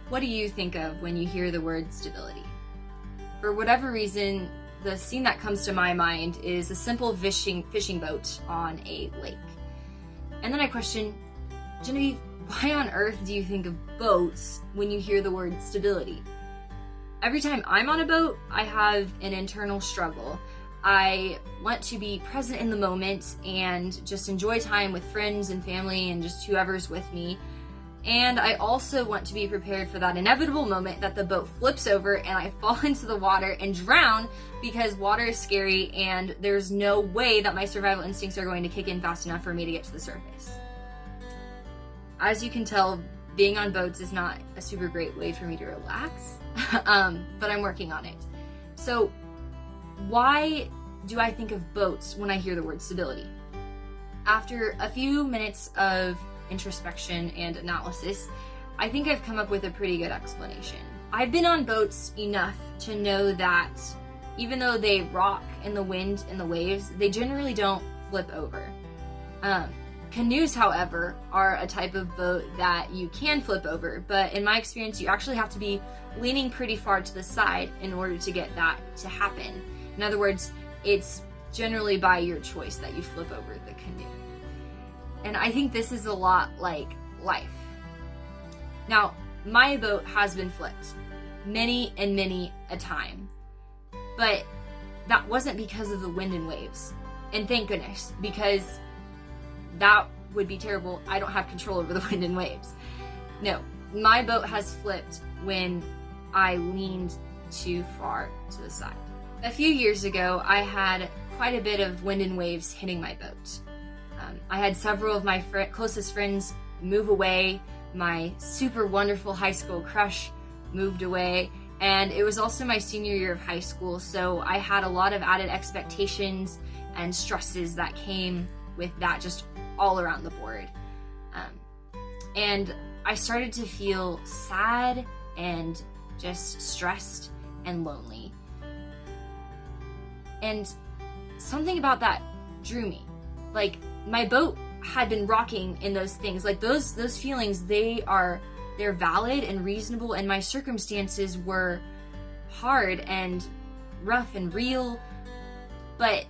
What do you think of when you hear the word stability? For whatever reason, the scene that comes to my mind is a simple fishing boat on a lake. And then I question, Genevieve, why on earth do you think of boats when you hear the word stability? Every time I'm on a boat, I have an internal struggle. I want to be present in the moment and just enjoy time with friends and family and just whoever's with me. And I also want to be prepared for that inevitable moment that the boat flips over and I fall into the water and drown, because water is scary and there's no way that my survival instincts are going to kick in fast enough for me to get to the surface. As you can tell, being on boats is not a super great way for me to relax, but I'm working on it. So why do I think of boats when I hear the word stability? After a few minutes of introspection and analysis, I think I've come up with a pretty good explanation. I've been on boats enough to know that even though they rock in the wind and the waves, they generally don't flip over. Canoes, however, are a type of boat that you can flip over, but in my experience, you actually have to be leaning pretty far to the side in order to get that to happen. In other words, it's generally by your choice that you flip over the canoe. And I think this is a lot like life. Now, my boat has been flipped many and many a time, but that wasn't because of the wind and waves. And thank goodness, because that would be terrible. I don't have control over the wind and waves. No, my boat has flipped when I leaned too far to the side. A few years ago, I had quite a bit of wind and waves hitting my boat. I had several of my closest friends move away. My super wonderful high school crush moved away. And it was also my senior year of high school, so I had a lot of added expectations and stresses that came with that, just all around the board. And I started to feel sad and just stressed and lonely. And something about that drew me. Like, my boat had been rocking in those things. Like, those feelings, they're valid and reasonable, and my circumstances were hard and rough and real, but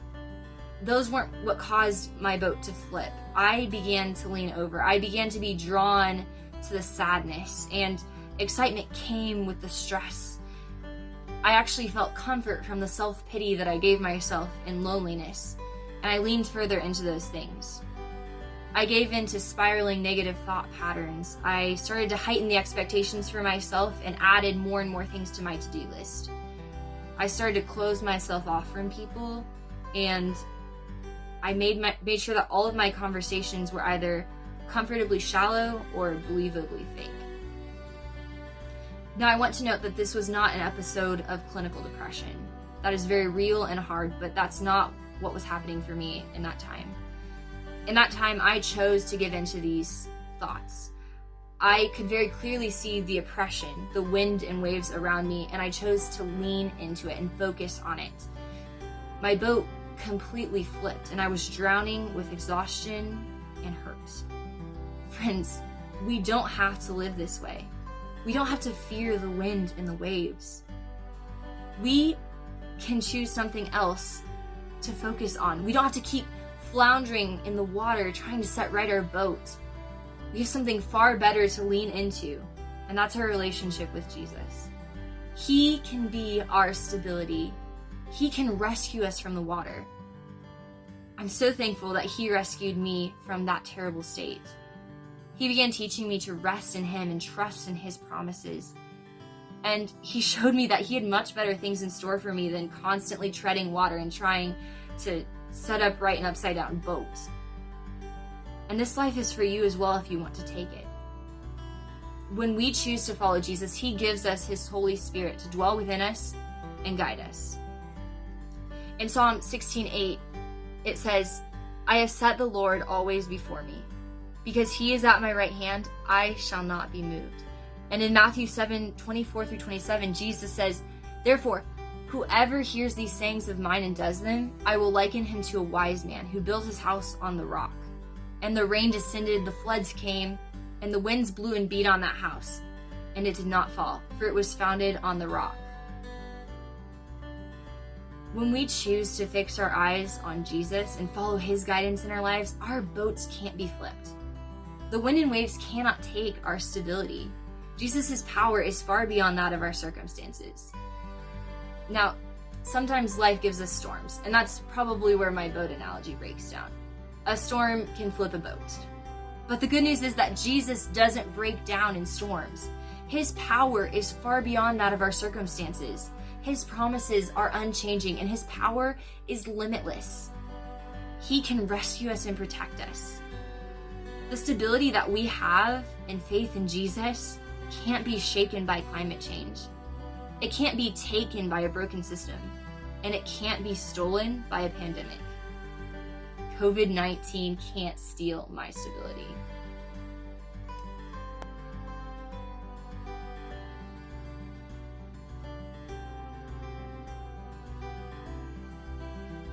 those weren't what caused my boat to flip. I began to lean over. I began to be drawn to the sadness, and excitement came with the stress. I actually felt comfort from the self-pity that I gave myself in loneliness, and I leaned further into those things. I gave in to spiraling negative thought patterns. I started to heighten the expectations for myself and added more and more things to my to-do list. I started to close myself off from people, and I made sure that all of my conversations were either comfortably shallow or believably fake. Now, I want to note that this was not an episode of clinical depression. That is very real and hard, but that's not what was happening for me in that time. In that time, I chose to give in to these thoughts. I could very clearly see the oppression, the wind and waves around me, and I chose to lean into it and focus on it. My boat completely flipped, and I was drowning with exhaustion and hurt. Friends, we don't have to live this way. We don't have to fear the wind and the waves. We can choose something else to focus on. We don't have to keep floundering in the water trying to set right our boat. We have something far better to lean into, and that's our relationship with Jesus. He can be our stability. He can rescue us from the water. I'm so thankful that He rescued me from that terrible state. He began teaching me to rest in Him and trust in His promises. And He showed me that He had much better things in store for me than constantly treading water and trying to set up right and upside down boats. And this life is for you as well if you want to take it. When we choose to follow Jesus, He gives us His Holy Spirit to dwell within us and guide us. In Psalm 16:8, it says, "I have set the Lord always before me. Because He is at my right hand, I shall not be moved." And in Matthew 7:24-27, Jesus says, "Therefore, whoever hears these sayings of mine and does them, I will liken him to a wise man who built his house on the rock. And the rain descended, the floods came, and the winds blew and beat on that house. and it did not fall, for it was founded on the rock. When we choose to fix our eyes on Jesus and follow his guidance in our lives, our boats can't be flipped. The wind and waves cannot take our stability. Jesus' power is far beyond that of our circumstances. Now, sometimes life gives us storms, and that's probably where my boat analogy breaks down. A storm can flip a boat. But the good news is that Jesus doesn't break down in storms. His power is far beyond that of our circumstances. His promises are unchanging, and his power is limitless. He can rescue us and protect us. The stability that we have in faith in Jesus can't be shaken by climate change. It can't be taken by a broken system, and it can't be stolen by a pandemic. COVID-19 can't steal my stability.